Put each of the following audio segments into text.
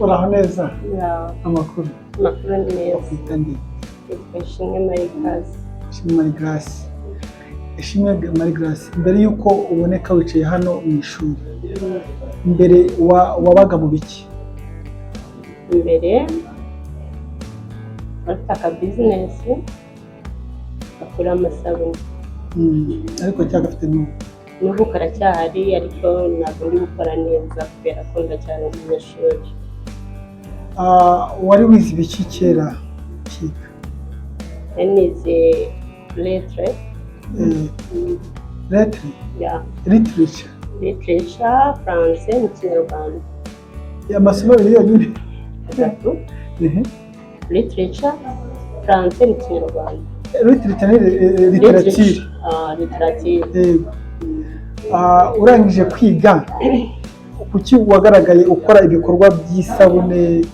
uraho neza Ya, amakuru amakuru ni meza. ufite ndi Yitwa Ishimwe Marie Grace. Ishimwe Marie Grace. Ishimwe Marie Grace, mbere yuko uboneka wicaye hano mu ishuri, mbere wabaga mu biki? Imbere bafite aka bizinesi bakora amasabune. Ariko cyagafite N'ubu karacyahari ariko ntabwo ndi gukora neza kubera ko ndacyari umunyeshuri. wari wize ibiki kera ukiga? Nize lettre. Lettre? Ya, Literature? literature, France n'ikinyarwanda. Amasomo abiri yonyine? Atatu. Literature, France n'ikinyarwanda. Literature ni literature? Literature. Urangije kwiga kuki wagaragaye ukora ibikorwa by'isabune,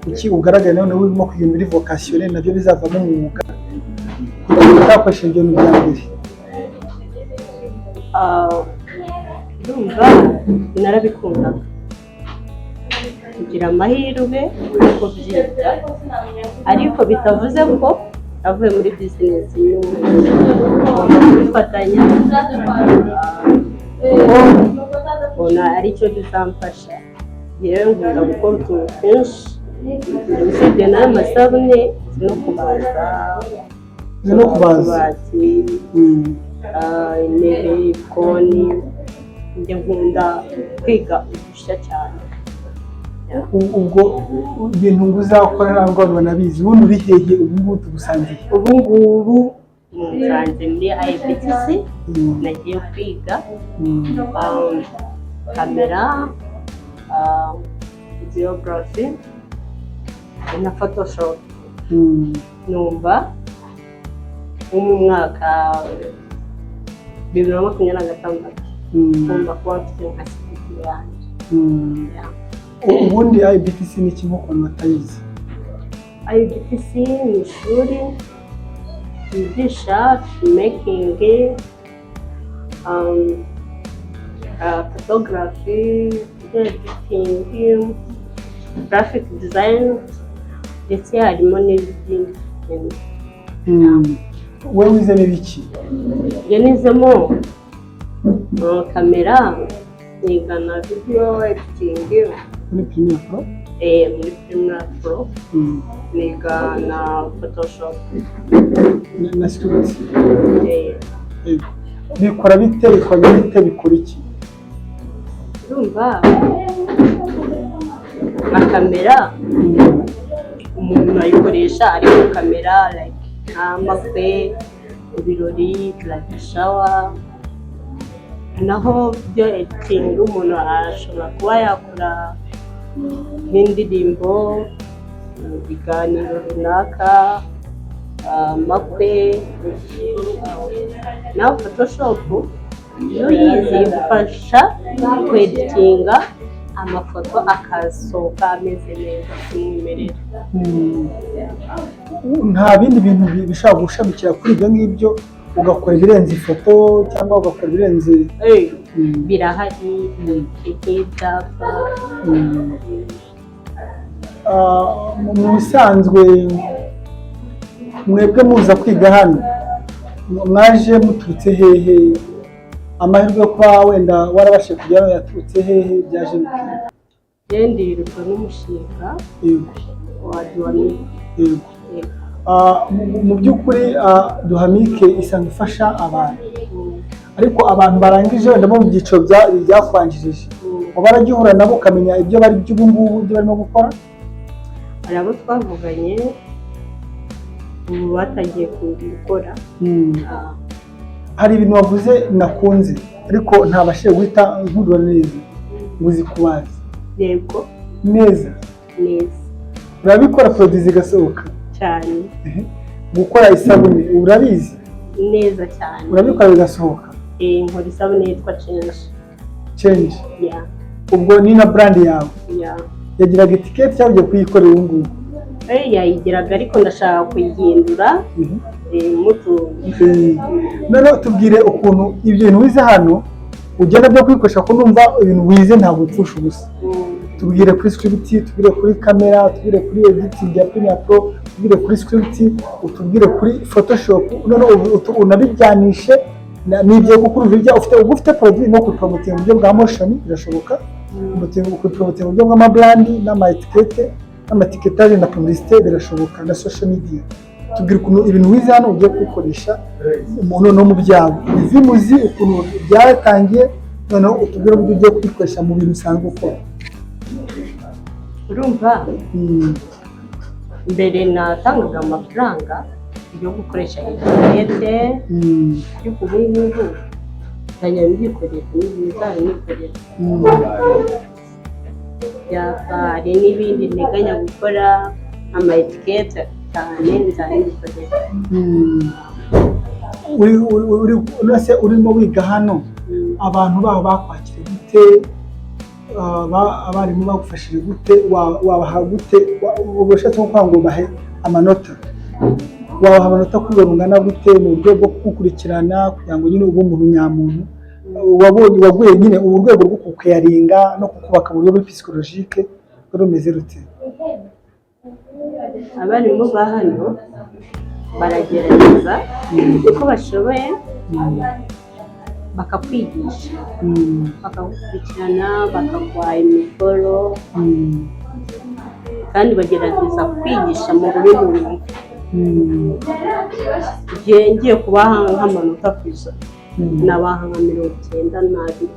kuki ugaragaye none urimo kwiga muri vocationnaire nabyo bizavamo umwuga, utakoresheje ibyo bya mbere? Ndumva narabikundaga kugira amahirwe yo kubyiga, ariko bitavuze ko avuye muri bizinesi ugomba kubifatanya ubona ari cyo bizamfasha. Rero nkunda gukora utuntu twinshi usibye n'amasabune no kubaza, utubati, intebe, ibikoni. Njye nkunda kwiga udushya cyane. Ubwo ibintu uzakora ntabwo banabizi, ubundi uri hehe ubu ngubu tugusangiye? Ubu ngubu nsanze muri IBTC, nagiye kwiga kamera, videography na photoshop. Numva mu mwaka 2026 ngomba kuba mfite nka sitiki yanjye. Ubundi IBTC ni iki nk'uko batayizi? IBTC ni ishuri ryigisha filmmaking, photography, editing, graphic design ndetse harimo n'ibindi. Wowe wizemo ibiki? Iyo nizemo kamera, niga na video editing muri Premiere Pro. Muri Premiere Pro niga na Photoshop na Script. Bikora bite, bikora iki? Urumva na kamera umuntu ayikoresha ari ku kamera, like nk'amakwe, ibirori, like shower. Naho byo editing umuntu ashobora kuba yakora nk'indirimbo, ibiganiro runaka, amakwe. Naho Photoshop iyo yize igufasha kweditinga amafoto akasohoka ameze neza kumwimerera. Nta bindi bintu bishobora gushamikira kuri ibyo ngibyo ugakora ibirenze ifoto cyangwa ugakora ibirenze? Birahari nk'ibyapa. Mu bisanzwe mwebwe muza kwiga hano mwaje muturutse hehe? Amahirwe yo kuba wenda warabashe kujyayo yaturutse hehe? Byaje bite? Yendirirwa n'umushinga wa Duhamike. Mu by'ukuri Duhamike isanzwe ifasha abantu, ariko abantu barangije wenda mu byiciro byakwanjirije baragihura nabo ukamenya ibyo bari by'ubu ngubu ibyo barimo gukora. Hari abo twavuganye ubu batangiye gukora. Hari ibintu wavuze nakunze ariko ntabashije guhita nkudura neza, uzi kubaza? Yego. Neza? Neza. Urabikora produit zigasohoka? Cyane. Gukora isabune urabizi? Neza cyane. Urabikora bigasohoka? Nkora isabune yitwa Change. Yeah. Ubwo ni na brand yawe? Yeah. Yagiraga etiquette cyangwa ugiye kuyikorera ubu ngubu? Yayigiraga ariko ndashaka kuyihindura. None tubwire ukuntu ibyo bintu wize hano ugenda byo kwikoresha, ko numva ibintu wize ntabwo upfusha ubusa. tubwire kuri script, tubwire kuri camera, tubwire kuri editing ya Premiere Pro, tubwire kuri script, utubwire kuri Photoshop, none unabijyanishe n'ibyo kuko uruvijya ufite produit no kupromoting mu buryo bwa motion birashoboka, kupromoting mu buryo bwa brand n'ama etiquette n'amatiketaje na publicité birashoboka na social media. Tubwire ukuntu ibintu wize hano ugiye kubikoresha umuntu no mu byabo bimuzi ukuntu byatangiye, noneho utubwire uburyo ugiye kubikoresha mu bintu usanzwe ukora. Urumva mbere natangaga amafaranga yo gukoresha interinete y'uko ubu ndajya mbyikorera hari n'ibindi nteganya gukora ama etiquette cyane nzabikorera. Urimo wiga hano abantu baho bakwakira gute, abarimu bagufashije gute, wabaha gute, ubashatse kuvuga ngo bahe amanota, wabaha amanota ku rwego rungana gute mu buryo bwo gukurikirana kugira ngo nyine ube umuntu nyamuntu waguye nyine urwego rwo kukuyaringa no kukubaka mu buryo bwa psychologique rumeze rute? Abarimu ba hano baragerageza uko bashoboye bakakwigisha, bakagukurikirana, bakaguha imikoro, kandi bagerageza kwigisha mu rurimi rumwe. Igihe ngiye kubaha nk'amanota ku ijana nabaha nka 92.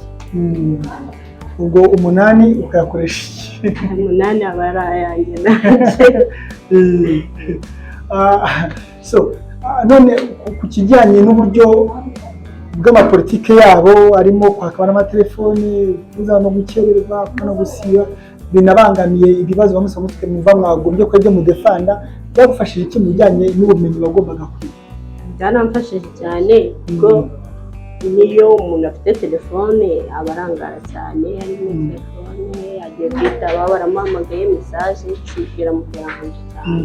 Ubwo 8 ukayakoresha iki? 8 aba ari ayanjye nanjye. None ku kijyanye n'uburyo bw'amapolitike yabo arimo kwaka n'amatelefoni, kuza no gukererwa no gusiba, binabangamiye ibibazo bamusaba mutwe muva mwagombye ko ibyo mudefanda, byagufashije iki mu bijyanye n'ubumenyi bagombaga kwiga? Byanamfashije cyane kuko niyo umuntu afite telefone abarangara cyane, ari muri telefone agiye kwitaba baramuhamagaye message ikibwira mu byanje cyane.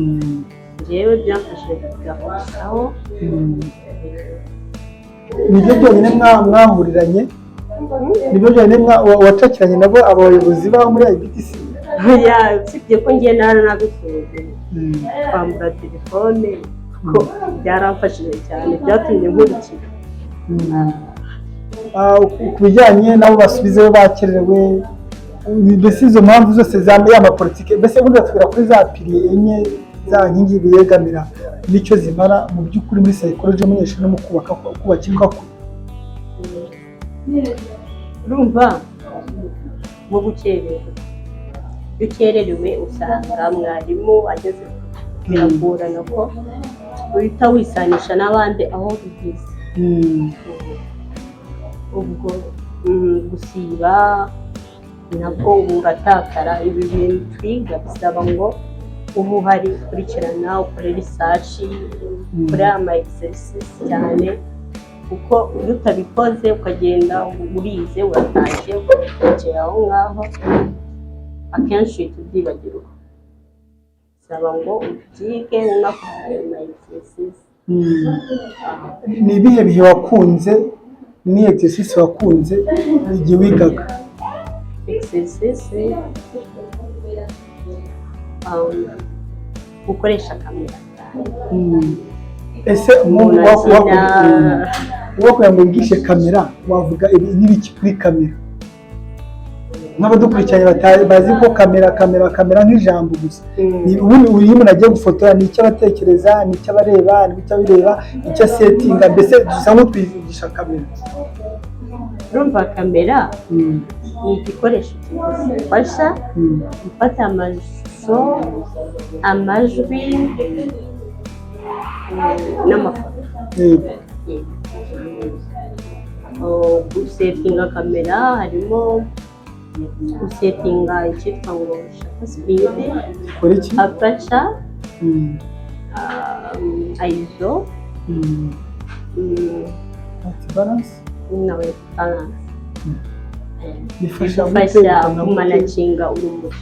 Jewe byamfashije kugafashaho. Nibyo byonyine mwahuriranye? Nibyo byonyine wacakiranye nabo abayobozi ba muri IBTC? Usibye ko ngiye naranabikoze kwambura telefone ko byaramfashije cyane, byatumye nkurikira. Ku bijyanye nabo basubizeho bakererewe, mbese izo mpamvu zose y'amapolitike, mbese ubundi batubwira kuri za piliye enye za nkingi biyegamira n'icyo zimara mu by'ukuri muri psychology y'umunyeshuri no mu kubakirwa kwe. Urumva mu gukererewe usanga mwarimu ageze biragorana ko uhita wisanisha n'abandi aho bigeze. Ubwo gusiba nabwo ugatakara. Ibi bintu twiga bisaba ngo ubu hari kurikirana, ukore research, ukore ama exercice cyane, kuko iyo utabikoze ukagenda urize uratashye ukagera aho ngaho akenshi uhita ubyibagirwa. Bisaba ngo ubyige unakore ama exercice. Ni ibihe bihe wakunze, ni exercice wakunze igihe wigaga? Exercice gukoresha kamera. Ese umuntu wakugira ngo wigishe kamera wavuga n'ibiki kuri kamera? N'abadukurikiranye bazi ko kamera nk'ijambo gusa. Ubundi iyo umuntu agiye gufotora ni icyo abatekereza, ni icyo abareba, ni icyo abireba, icyo asetinga, mbese dusa nk'utwigisha kamera. Urumva kamera ni igikoresho kigufasha gufata amashusho, amajwi n'amafoto. Gusetinga kamera harimo gusetinga icyitwa ngo speed, aperture, ISO, balance nawe balance. Bifasha kumanaginga urumuri.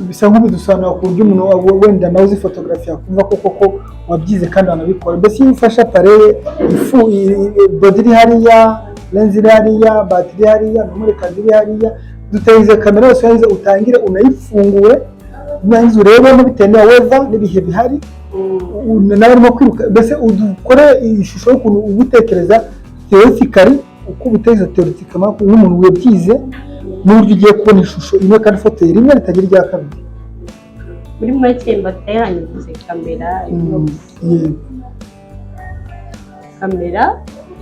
Bisa nk'ubidusobanura ku buryo umuntu wenda nawe uzi photography yakumva koko wabyize kandi wanabikora. Mbese iyo ufashe appareil body iri hariya lenzi iri hariya, batiri hariya, n'umurikazi iri hariya, duteze kamera yose yahize utangire unayifungure, nurangiza urebemo bitewe na weather n'ibihe bihari, nawe urimo kwiruka, mbese udukore ishusho y'ukuntu uba utekereza theoretically, uko ubitekereza theoretically nk'umuntu wabyize, n'uburyo ugiye kubona ishusho imwe kandi ifoto rimwe ritagira irya kabiri. muri make mbateranyirize kamera yose. Kamera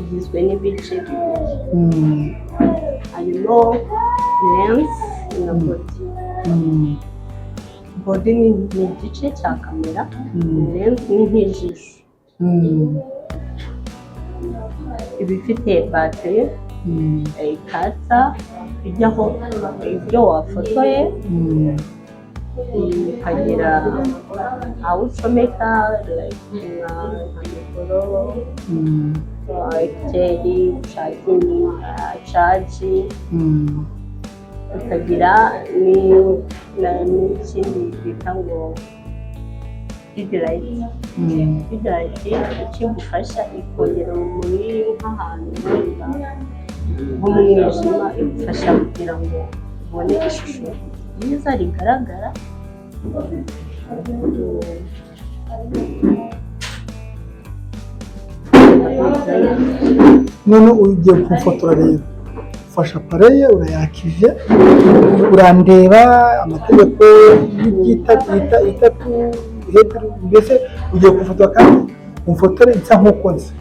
igizwe n'ibice bibiri, harimo lens na body. Body ni igice cya kamera, lens ni nk'ijisho. Iba ifite bateri ikata ijyaho ibyo wafotoye, ukagira aho ucomeka nka mikoro, ekuteri, caji, ukagira n'ikindi bita ngo fidilite. Fidilite ikigufasha ikongera urumuri nk'ahantu wenda nko mu mwijima, igufasha kugira ngo ubone ishusho ryiza rigaragara. None ugiye kumfotora rero, ufashe apareye urayakije, urandeba amategeko y'itatu mbese ugiye kumfotora kandi umfotore nsa nk'uko nzi.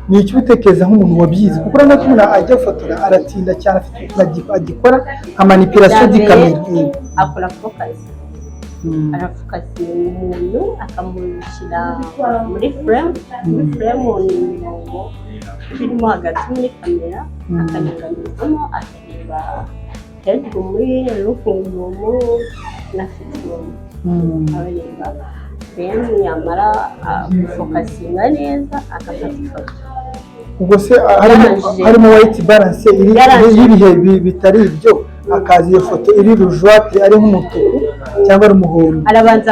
Ni icyo ubitekereza nk'umuntu wabyize, kuko urabona ko umuntu ajya gufotora aratinda cyane, afite agikora nka manipulation y'ikamera. Akora focus, arafokasinga umuntu akamushyira muri frame. Muri frame ni imirongo irimo hagati muri kamera, akanyeganyezamo akareba headroom, looking room na fit room, arareba then yamara gufokasinga neza agafata ifoto. Ubwo se harimo white balance y'ibihe bitari ibyo, akaza iyo foto iri rujwate ari nk'umutuku cyangwa ari umuhondo, arabanza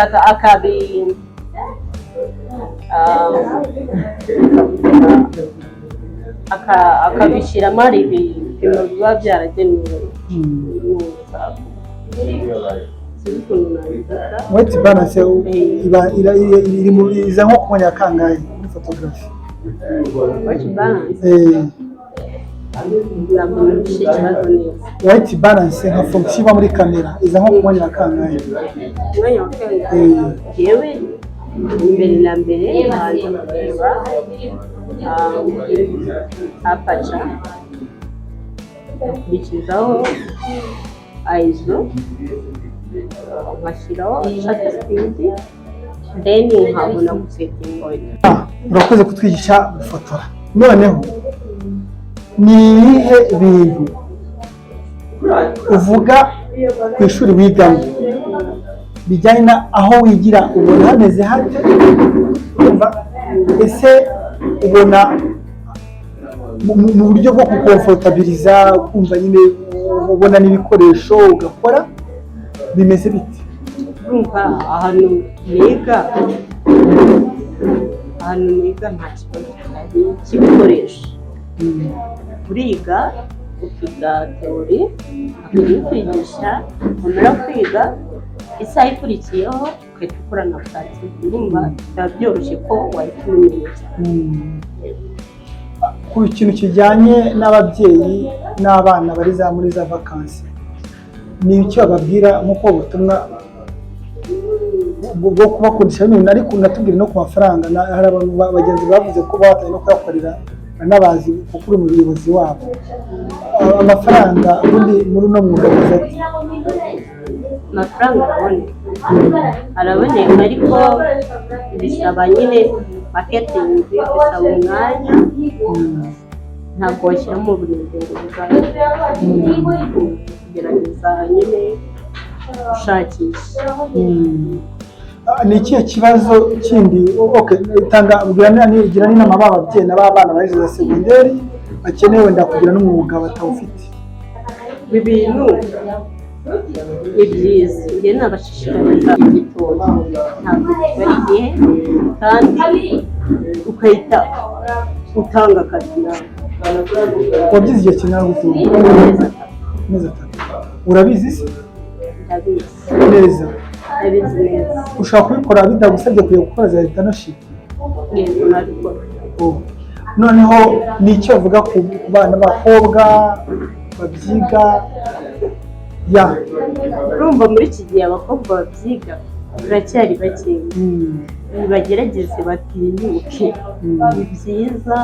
akabishyiramo ari ibipimo biba byaragenewe. white balance iza nko kumenya kangahe muri photography. White balance white balance nka fonction iba muri kamera iza nko kumenya kangahe. Yewe imbere na mbere hanze kureba apaca, akurikizaho ISO, ngashyiraho shutter speed, then nkabona gusetinga. Urakoze kutwigisha gufotora. Noneho ni ibihe bintu uvuga ku ishuri wigamo bijyanye na aho wigira ubona hameze hate? Ese ubona mu buryo bwo kukomfortabiliza, kumva nyine ubona n'ibikoresho ugakora bimeze bite? Urumva ahantu niga nta kibazo cy'ibikoresho. Uriga ukiga teori, akabikwigisha, wamara kwiga isaha ikurikiyeho ugahita ukora na pratique. Urumva biba byoroshye ko wahita umenya cyane. Ku kintu kijyanye n'ababyeyi n'abana bari muri za vacances, ni icyo bababwira nk'uko ubutumwa bwo kubakundisha ibintu, ariko natubwire no ku mafaranga. Hari abantu bagenzi bavuze ko batangiye no kuyakorera n'abazi kuko uri umuyobozi wabo. Amafaranga ubundi muri uno mwuga ati amafaranga araboneka, ariko bisaba nyine marketing, bisaba umwanya, ntabwo washyiramo buri ngingo kugerageza nyine ushakisha. Ni ikihe kibazo kindi gira n'inama b'ababyeyi n'abana bari za segonderi bakeneye wenda kugira n'umwuga batawufite? Ibi bintu ni byiza, njye nabashishikariza igitondo, ntabwo kiba igihe kandi ugahita utanga akazi nawe. wabyize igihe kingana gute? Amezi 3. Urabizi se? ndabizi Neza. neza Ushaka kubikora bidagusabye kujya gukora za internship? yego nabikora. Noneho ni icyo uvuga ku bana b'abakobwa babyiga ya urumva muri iki gihe abakobwa babyiga baracyari bakeya, bagerageze batinyuke, ni byiza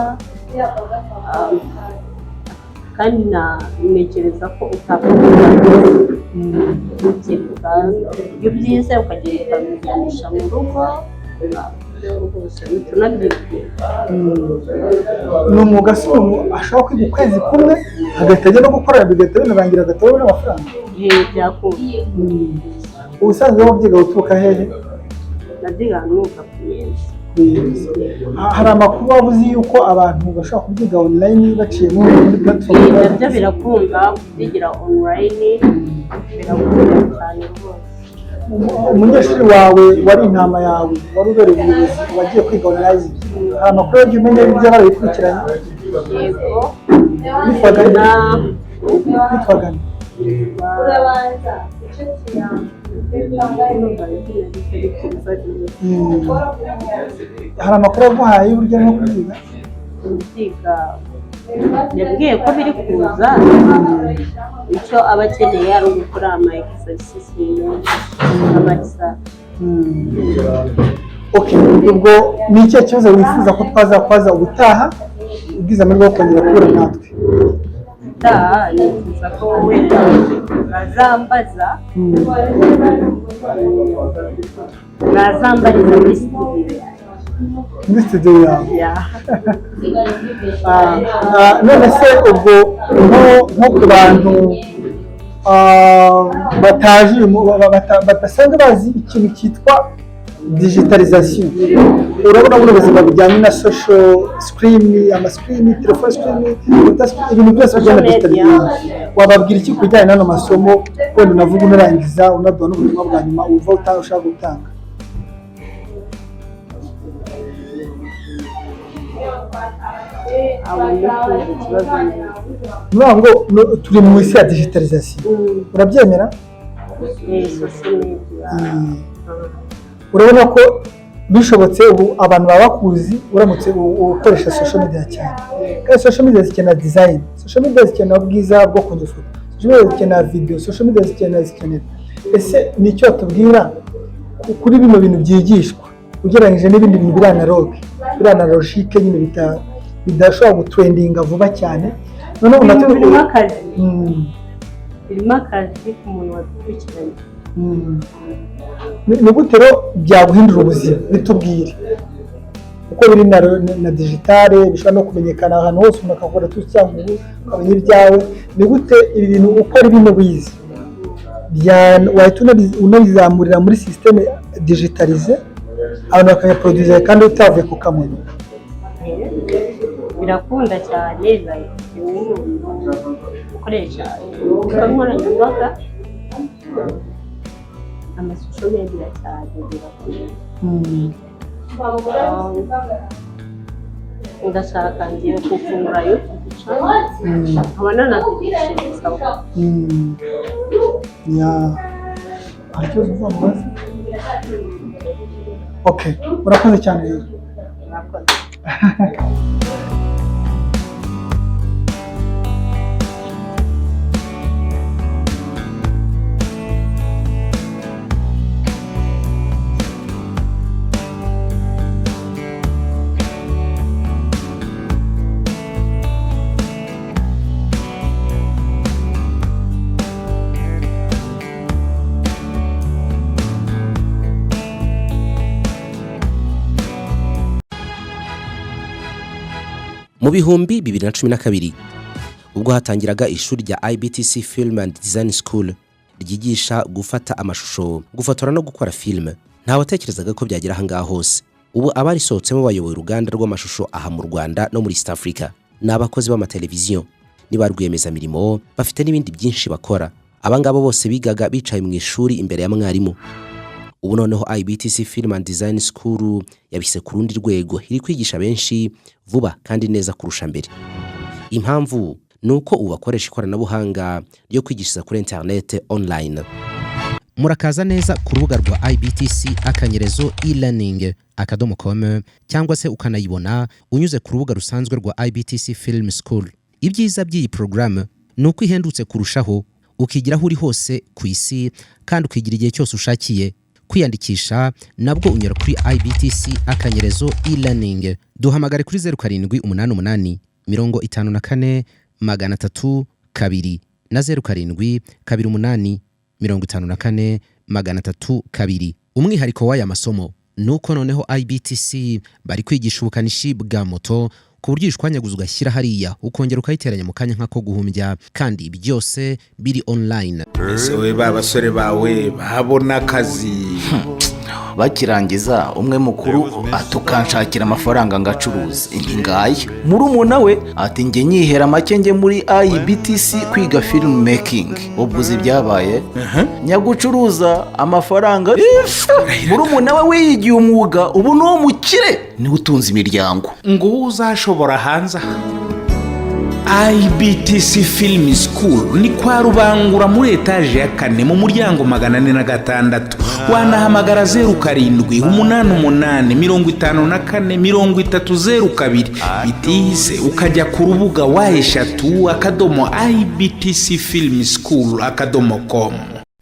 kandi ntekereza ko utakomeza iyo byiza ukagenda ukabijyanisha mu rugo rwose tunabyibwira. ni umwuga se umuntu ashobora kwiga ukwezi kumwe agahita ajya no gukorera bigahita binarangira agahita abona amafaranga? Byakunda. Ubusanzwe wabyiga uturuka hehe? nabyiga nuka ku Miyenzi. Hari amakuru waba uzi yuko abantu bashobora kubyiga online baciye muri platform? Nabyo birakunda kubyigira online, birakunda cyane rwose. Umunyeshuri wawe wari intama yawe wari ubereye umuyobozi wagiye kwiga online, hari amakuru yagiye umenya ibyo barabikurikiranye? Yego. Witwaga nde? Urabanza. Hari amakuru aguhaye y'uburyo no kubyiga? Yabwiye ko biri kuza, icyo aba akeneye ari ugukora ama exercises n'amasa. Ubwo ni icyo kibazo wifuza ko twazakwaza ubutaha ubwiza amahirwe yo kongera kubura natwe? Nifuza ko wenda bazambariza muri studio yawe. None se ubwo nko ku bantu badasanzwe bazi ikintu cyitwa digitalization, urabona buno buzima bujyanye na social screen, amascreen, telefone screen, ibintu byose bijyana na digitalization, wababwira iki kujyana n'ano masomo wenda unavuga unarangiza unaduha n'ubutumwa bwa nyuma uva ushaka gutanga? Ngo turi mu isi ya digitalization, urabyemera? Urabona ko bishobotse ubu abantu baba bakuzi uramutse ukoresha social media cyane, kandi social media zikenera design, social media zikenera ubwiza bwo kujya ifoto, social media zikenera video, social media zikenera. Ese ni icyo tubwira kuri bino bintu byigishwa ugereranyije n'ibindi bintu biri analogique nyine bidashobora gutrendinga vuba cyane? Noneho birimo akazi ku muntu wadukurikiranye. Ni gute rero byaguhindura ubuzima? Bitubwire uko biri na digitale, bishobora no kumenyekana ahantu hose, umuntu akakora tuzi cyangwa ukamenya ibyawe. Ni gute ibi bintu ukora bino bizi wahita unabizamurira muri systeme digitalize abantu bakayaproduce kandi utavuye ku kamonyi? Birakunda cyane, gukoresha imbuga nkoranyambaga, amasosho media cyane birakunda. Ndashaka ngiye gufungura YouTube channel, nkabona nabigisha. Urakoze cyane rero. Mu bihumbi 2012 ubwo hatangiraga ishuri rya IBTC Film and Design School ryigisha gufata amashusho, gufotora no gukora film, nta watekerezaga ko byagera ahangaha hose. Ubu abarisohotsemo bayoboye uruganda rw'amashusho aha mu Rwanda no muri East Africa, n'abakozi b'amateleviziyo, niba rwiyemezamirimo, bafite n'ibindi byinshi bakora. Abangabo bose bigaga bicaye mu ishuri imbere ya mwarimu. Ubu noneho IBTC Film and Design School yabise ku rundi rwego, iri kwigisha benshi vuba kandi neza kurusha mbere. impamvu ni uko ubu bakoresha ikoranabuhanga ryo kwigishiriza kuri internet online. Murakaza neza ku rubuga rwa IBTC akanyerezo e-learning.com cyangwa se ukanayibona unyuze ku rubuga rusanzwe rwa IBTC Film School. Ibyiza by'iyi porogaramu ni uko ihendutse kurushaho, ukigira aho uri hose ku isi kandi ukigira igihe cyose ushakiye. Kwiyandikisha nabwo unyura kuri IBTC akanyerezo e-learning. Duhamagare kuri 0788 54 302 na 07 28 54 302. Umwihariko w'aya masomo nuko noneho IBTC bari kwigisha ubukanishi bwa moto ku buryo ishwanyaguza ugashyira hariya ukongera ukayiteranya mu kanya nk'ako guhumbya, kandi ibi byose biri online. Ese we babasore bawe babona akazi bakirangiza umwe mukuru atukanshakira amafaranga ngacuruza ingaye murumuna we ati nge nyihera make nge muri IBTC kwiga film making. Ubwo uzi byabaye nyagucuruza amafaranga murumuna we wiyigiye umwuga ubu no mukire ni utunze imiryango ngo uzashobora hanze. IBTC Film School ni kwa Rubangura muri etaje ya 4 mu muryango 406. Wanahamagara 0788 bitize ukajya ku rubuga wa3.ibtcfilmschool.com.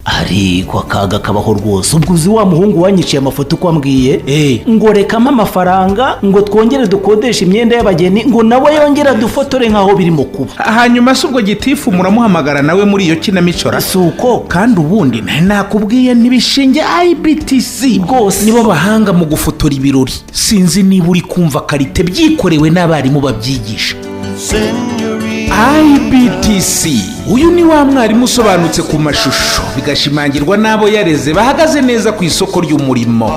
ariko akaga kabaho rwose. Ubwo uzi wa muhungu wanyiciye amafoto uko ambwiye ngo rekamo amafaranga ngo twongere dukodesha imyenda y'abageni ngo nawe yongera dufotore nkaho birimo kuba. Hanyuma se ubwo gitifu muramuhamagara nawe muri iyo kinamicora suko kandi ubundi nakubwiye ntibishinge IBTC rwose nibo bahanga mu gufotora ibirori. Sinzi niba uri kumva karite byikorewe n'abarimu babyigisha. IBTC uyu ni wa mwarimu usobanutse ku mashusho bigashimangirwa n'abo yareze bahagaze neza ku isoko ry'umurimo.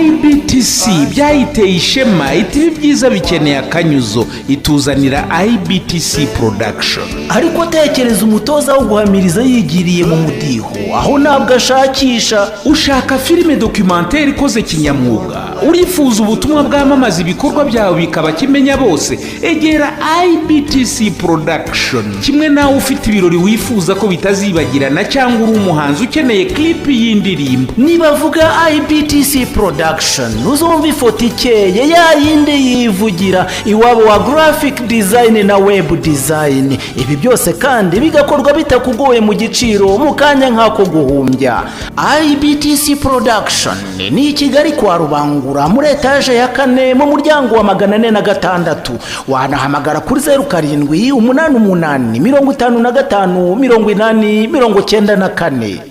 IBTC byayiteye ishema iti byiza bikeneye akanyuzo ituzanira IBTC production. Ariko tekereza umutoza wo guhamiriza yigiriye mu mudiho aho nabwo ashakisha. Ushaka filime documentaire ikoze kinyamwuga, urifuza ubutumwa bwamamaza ibikorwa byawe bikaba kimenya bose, egera IBTC production. Kimwe nawe ufite ibirori wifuza ko bitazibagirana cyangwa uri umuhanzi ukeneye clip y'indirimbo, nibavuga IBTC production uzumva ifoto ikeye ya yindi yivugira iwabo wa graphic design na web design. Ibi byose kandi bigakorwa bitakugoye mu giciro mu kanya nk'ako guhumbya. IBTC production ni Kigali kwa Rubangura muri etaje ya 4 mu muryango wa 406. Wanahamagara kuri 0788 55 80 94.